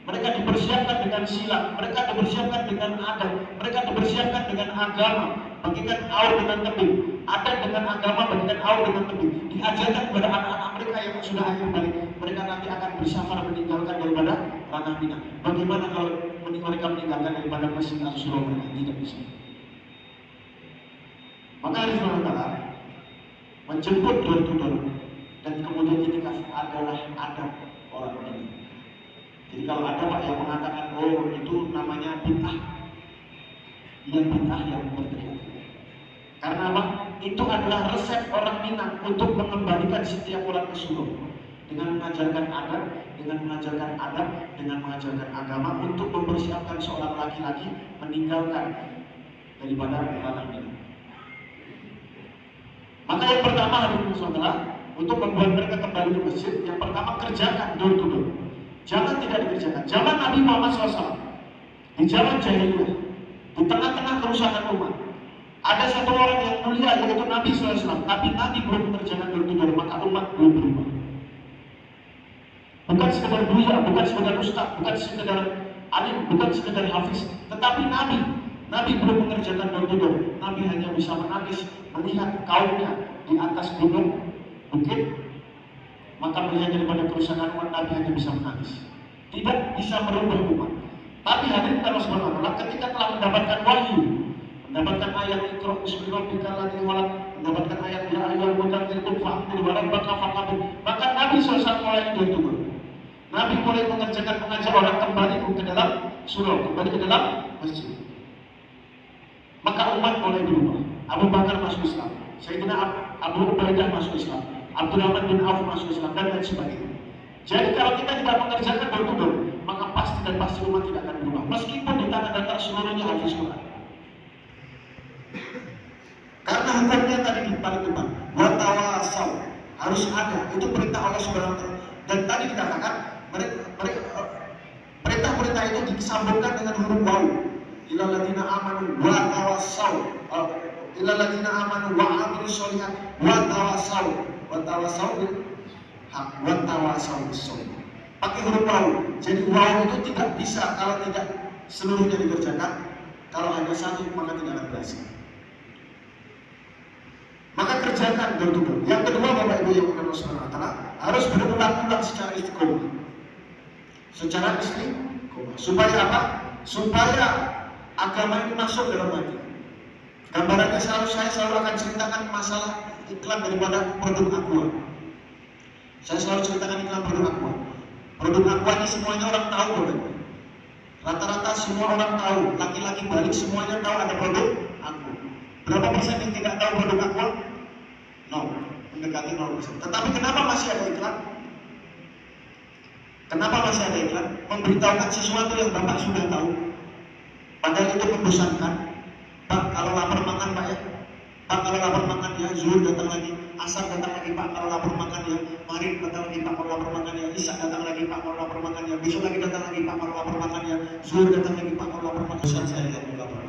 Mereka dipersiapkan dengan silat, mereka dipersiapkan dengan adat, mereka dipersiapkan dengan agama, bagikan aur dengan tebing, adat dengan agama, bagikan aur dengan tebing. Diajarkan kepada anak-anak mereka yang sudah akhir balik, mereka nanti akan bersafar meninggalkan daripada tanah Minang. Bagaimana kalau mereka meninggalkan daripada masjid atau surau mereka? Tidak bisa. Maka harus Allah menjemput door-to-door, dan kemudian itikaf adalah adab orang Minang. Jadi kalau ada Pak yang mengatakan, oh itu namanya bid'ah, yang bid'ah yang berteriak. Karena apa? Itu adalah resep orang Minang untuk mengembalikan setiap orang ke surau, dengan mengajarkan adat, dengan mengajarkan adab, dengan mengajarkan agama, untuk mempersiapkan seorang laki-laki meninggalkan daripada tanah Minang. Maka yang pertama adalah untuk membuat mereka kembali ke masjid. Yang pertama, kerjakan door-to-door. Jangan tidak dikerjakan. Zaman Nabi Muhammad SAW, di zaman jahiliyah, di tengah-tengah kerusakan umat, ada satu orang yang mulia, yaitu Nabi SAW. Tapi Nabi belum mengerjakan door-to-door, maka umat belum berubah. Bukan sekedar buya, bukan sekedar ustaz, bukan sekedar alim, bukan sekedar hafiz, tetapi Nabi belum mengerjakan door-to-door. Nabi hanya bisa menangis melihat kaumnya di atas gunung bukit. Maka melihat daripada kerusakan umat, Nabi hanya bisa menangis, tidak bisa merubah umat. Tapi hadirin Allah Subhanahu wa taala, ketika telah mendapatkan wahyu, mendapatkan ayat Iqra bismi rabbikal ladzi khalaq, mendapatkan ayat ya ayyuhal mudzaththir qum fa'anzir wa rabbaka faqabir, maka Nabi SAW mulai turun. Nabi mulai mengajak orang kembali ke dalam surau, kembali ke dalam masjid. Maka umat mulai berubah. Abu Bakar masuk Islam, Sayyidina Abu Ubaidah masuk Islam, Abdurrahman bin Auf masuk Islam, dan lain sebagainya. Jadi kalau kita tidak mengerjakan door-to-door, maka pasti umat tidak akan berubah. Meskipun di tanah datar seluruhnya hafiz Quran. Karena hukumnya tadi di paling depan, watawasau harus ada. Itu perintah Allah Subhanahu wa taala. Dan tadi dikatakan perintah-perintah itu disambungkan dengan huruf waw. Illal ladzina amanu wa tawassau. Illal ladzina amanu wa amilus sholihat wa tawassau. Watawasau bil haq, watawasau bis sabr. Pakai huruf waw. Jadi waw itu tidak bisa kalau tidak seluruhnya dikerjakan. Kalau hanya satu maka tidak akan berhasil. Maka kerjakan door-to-door. Yang kedua, Bapak Ibu yang Allah Subhanahu wa taala, harus berulang-ulang secara istiqomah. Secara istiqomah. Supaya apa? Supaya agama ini masuk dalam hati. Gambarannya saya selalu akan ceritakan masalah iklan daripada produk Aqua. Saya selalu ceritakan iklan produk Aqua. Produk Aqua ini semuanya orang tahu, Bapak. Rata-rata semua orang tahu, laki-laki Bali semuanya tahu ada produk Aqua. Berapa persen yang tidak tahu produk Aqua? 0, mendekati 0%. Tetapi kenapa masih ada iklan? Kenapa masih ada iklan? Memberitahukan sesuatu yang Bapak sudah tahu. Padahal itu membosankan. Pak, kalau lapar makan Pak ya. Pak, kalau lapar makan ya. Zuhur datang lagi. Asar datang lagi Pak, kalau lapar makan ya. Maghrib datang lagi Pak, kalau lapar makan ya. Isya datang lagi Pak, kalau lapar makan ya. Besok lagi datang lagi Pak, kalau lapar makan ya. Zuhur datang lagi Pak, kalau lapar makan. Bosan saya lihat lapar.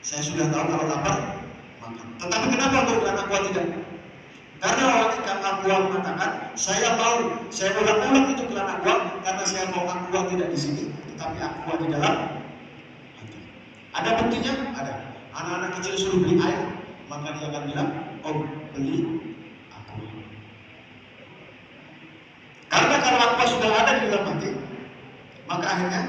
Saya sudah tahu kalau lapar makan. Tetapi kenapa untuk iklan Aqua tidak? Karena orang iklan Aqua mengatakan, saya ulang-ulang itu iklan Aqua karena saya mau Aqua tidak di sini, tetapi Aqua di dalam hati. Ada buktinya? Ada. Anak-anak kecil suruh beli air, maka dia akan bilang, oh beli Aqua. Karena kalau Aqua sudah ada di dalam hati, maka akhirnya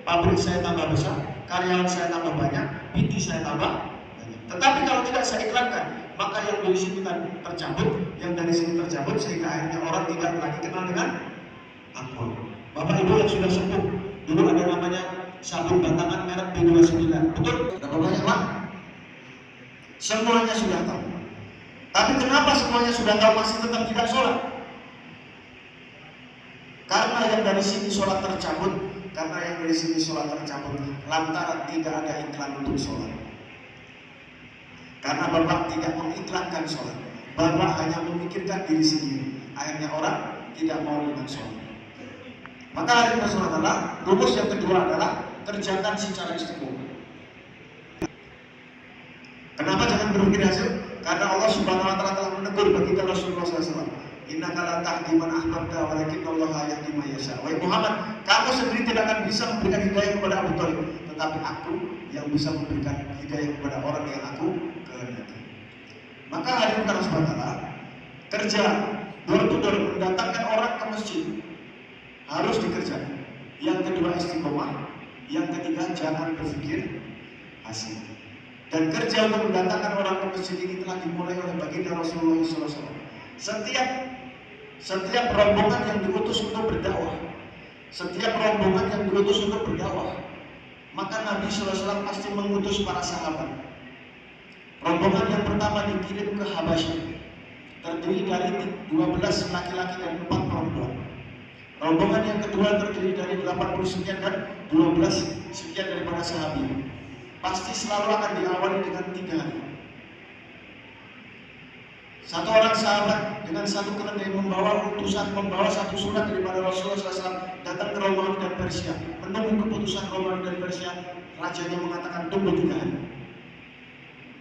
pabrik saya tambah besar, karyawan saya tambah banyak, PT saya tambah banyak. Tetapi kalau tidak saya iklankan, maka yang dari sini tercabut, yang dari sini tercabut, sehingga akhirnya orang tidak lagi kenal dengan Aqua. Bapak Ibu yang sudah sepuh, dulu ada namanya sabun batangan merek B29, betul? Berapa banyak Pak? Semuanya sudah tahu. Tapi kenapa semuanya sudah tahu masih tetap tidak sholat? Karena yang dari sini sholat tercabut, lantaran tidak ada iklan untuk sholat. Karena Bapak tidak mengiklankan sholat, Bapak hanya memikirkan diri sendiri. Akhirnya orang tidak mau dengan sholat. Maka hari ini adalah rumus yang kedua adalah kerjakan secara istiqomah. Kenapa jangan berpikir hasil? Karena Allah Subhanahu wa taala telah menegur baginda Rasulullah SAW. Innaka la tahdi man ahbabta walakinnallaha yahdi man yasha. Wahai Muhammad, kamu sendiri tidak akan bisa memberikan hidayah kepada Abu Thalib, tetapi aku yang bisa memberikan hidayah kepada orang yang aku kehendaki. Maka hari ini Allah Subhanahu wa taala kerja door-to-door mendatangkan orang ke masjid harus dikerjakan. Yang kedua istiqomah, yang ketiga jangan berpikir hasil. Dan kerja untuk mendatangkan orang ke masjid ini telah dimulai oleh baginda Rasulullah SAW. Setiap rombongan yang diutus untuk berdakwah, maka Nabi SAW pasti mengutus para sahabat. Rombongan yang pertama dikirim ke Habasyah, terdiri dari 12 laki-laki dan 4 perempuan. Rombongan yang kedua terdiri dari 80 sekian dan 12 sekian daripada sahabat. Pasti selalu akan diawali dengan 3 hari. Satu orang sahabat dengan satu keledai membawa satu surat daripada Rasulullah SAW datang ke Romawi dan Persia, menunggu keputusan Romawi dan Persia. Rajanya mengatakan tunggu 3 hari.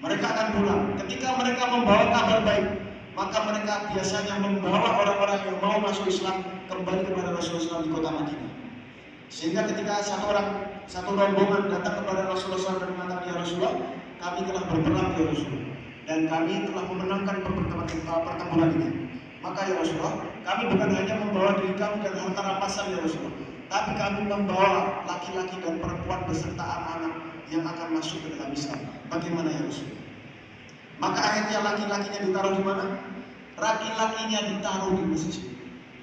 Mereka akan pulang. Ketika mereka membawa kabar baik, maka mereka biasanya membawa orang-orang yang mau masuk Islam kembali kepada Rasulullah SAW di kota Madinah. Sehingga ketika satu rombongan datang kepada Rasulullah SAW dan mengatakan, ya Rasulullah, kami telah berperang ya Rasulullah, dan kami telah memenangkan pertempuran ini. Maka ya Rasulullah, kami bukan hanya membawa diri kami dan harta rampasan ya Rasulullah, tapi kami membawa laki-laki dan perempuan beserta anak-anak yang akan masuk ke dalam Islam. Bagaimana ya Rasulullah? Maka akhirnya laki-lakinya ditaruh di mana? Laki-lakinya ditaruh di masjid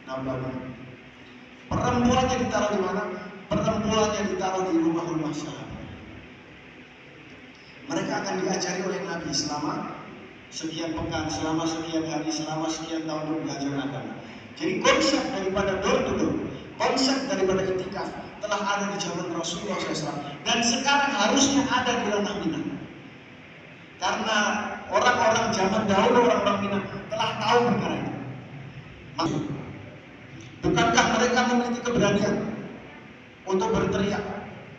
Nabawi. Perempuannya ditaruh di mana? Perempuannya ditaruh di rumah-rumah sahabat. Mereka akan diajari oleh Nabi selama sekian pekan, selama sekian hari, selama sekian tahun belajar agama. Jadi konsep daripada door-to-door, konsep daripada iktikaf telah ada di zaman Rasulullah SAW dan sekarang harusnya ada di ranah Minang. Karena orang-orang zaman dahulu, orang-orang Minang telah tahu perkara ini. Bukankah mereka memiliki keberanian untuk berteriak?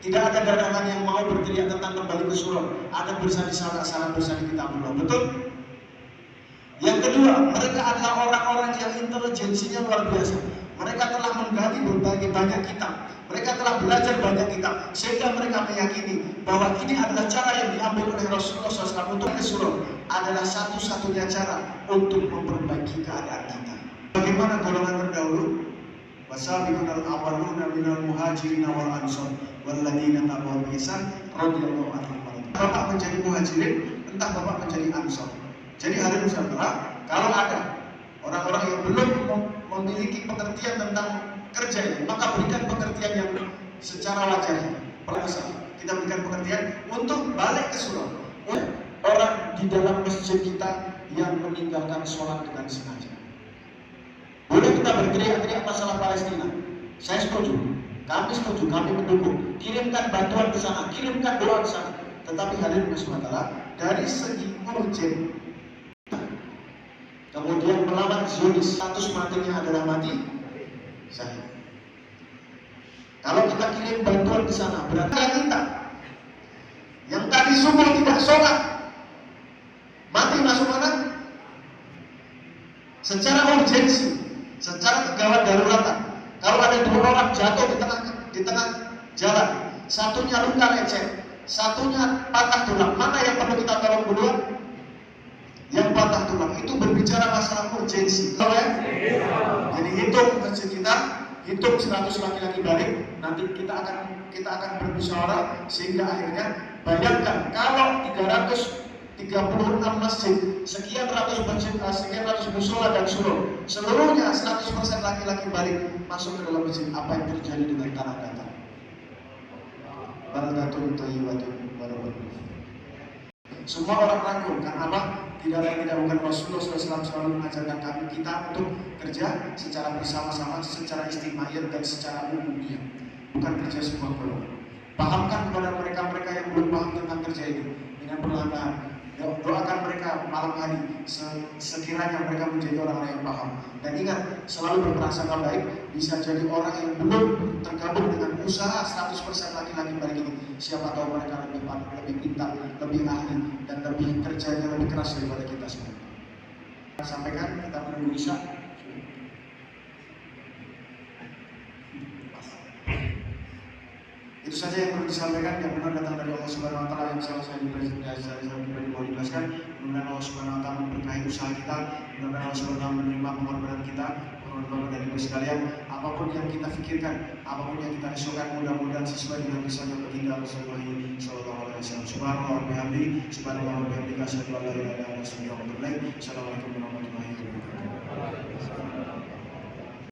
Tidak ada darangan yang mau berteriak tentang kembali ke surga. Ada bersani salah bersani kitabullah. Betul? Yang kedua, mereka adalah orang-orang yang intelijensinya luar biasa. Mereka telah menggali berbagai banyak kitab. Mereka telah belajar banyak kitab, sehingga mereka meyakini bahwa ini adalah cara yang diambil oleh Rasulullah SAW untuk ke surga. Adalah satu-satunya cara untuk memperbaiki keadaan kita. Bagaimana golongan terdahulu? Wasabiqunal awwaluna minal muhajirin wal ansar walladzina tabauhum bi ihsan radhiyallahu anhum. Bapak menjadi muhajirin entah Bapak menjadi ansor. Jadi hadirin saudara, kalau ada orang-orang yang belum memiliki pengertian tentang kerja ini, maka berikan pengertian yang secara wajar. Kita berikan pengertian untuk balik ke surau. Orang di dalam masjid kita yang meninggalkan sholat dengan sengaja. Boleh kita berteriak-teriak masalah Palestina. Saya setuju, kami setuju, kami mendukung. Kirimkan bantuan ke sana, kirimkan doa ke sana. Tetapi hadirin saudara, dari segi urgen, kemudian melawan Zionis, status matinya adalah mati syahid. Kalau kita kirim bantuan ke sana, berarti kita yang tadi subuh tidak sholat, mati masuk mana? Secara urgensi, secara kegawat daruratan. Kalau ada 2 orang jatuh di tengah jalan, satunya luka lecet, satunya patah tulang, mana yang perlu kita tolong duluan? Yang patah tulang. Itu berbicara masalah urgensi. Jadi hitung masjid kita, hitung 100 laki-laki balik, nanti kita akan bermusyawarah sehingga akhirnya bayangkan kalau 336 masjid, sekian ratus masjid, sekian ratus musola dan surau, seluruhnya 100% laki-laki balik masuk ke dalam masjid, apa yang terjadi dengan tanah datar? Baldatun thayyibatun wa rabbun. Semua orang ragu, karena apa? Tidak lain tidak bukan Rasulullah SAW selalu mengajarkan kami kita untuk kerja secara bersama-sama, secara istimewa dan secara umumnya, bukan kerja semua kelompok. Pahamkan kepada mereka-mereka yang belum paham tentang kerja itu dengan perlahan-lahan. Doakan mereka malam hari sekiranya mereka menjadi orang-orang yang paham. Dan ingat, selalu berprasangka baik. Bisa jadi orang yang belum tergabung dengan usaha 100% laki-laki balik ini. Siapa tahu mereka lebih pintar, lebih ahli, dan lebih kerjanya lebih keras daripada kita semua. Sampaikan, kita menunggu Isya. Itu saja yang perlu disampaikan, yang benar datang dari Allah Subhanahu wa taala, yang salah saya pribadi mau dijelaskan. Mudah-mudahan Allah Subhanahu wa taala memberkahi usaha kita, mudah-mudahan Allah Subhanahu wa taala menerima pengorbanan kita, pengorbanan dari ibu sekalian. Apapun yang kita pikirkan, apapun yang kita risaukan, mudah-mudahan sesuai dengan misalnya baginda Rasulullah sallallahu alaihi wasallam. Subhanallah wa bihamdihi, subhanallah wa bihamdihi, asyhadu an la ilaha illa anta, astaghfiruka wa atubu ilaik. Assalamualaikum warahmatullahi wabarakatuh.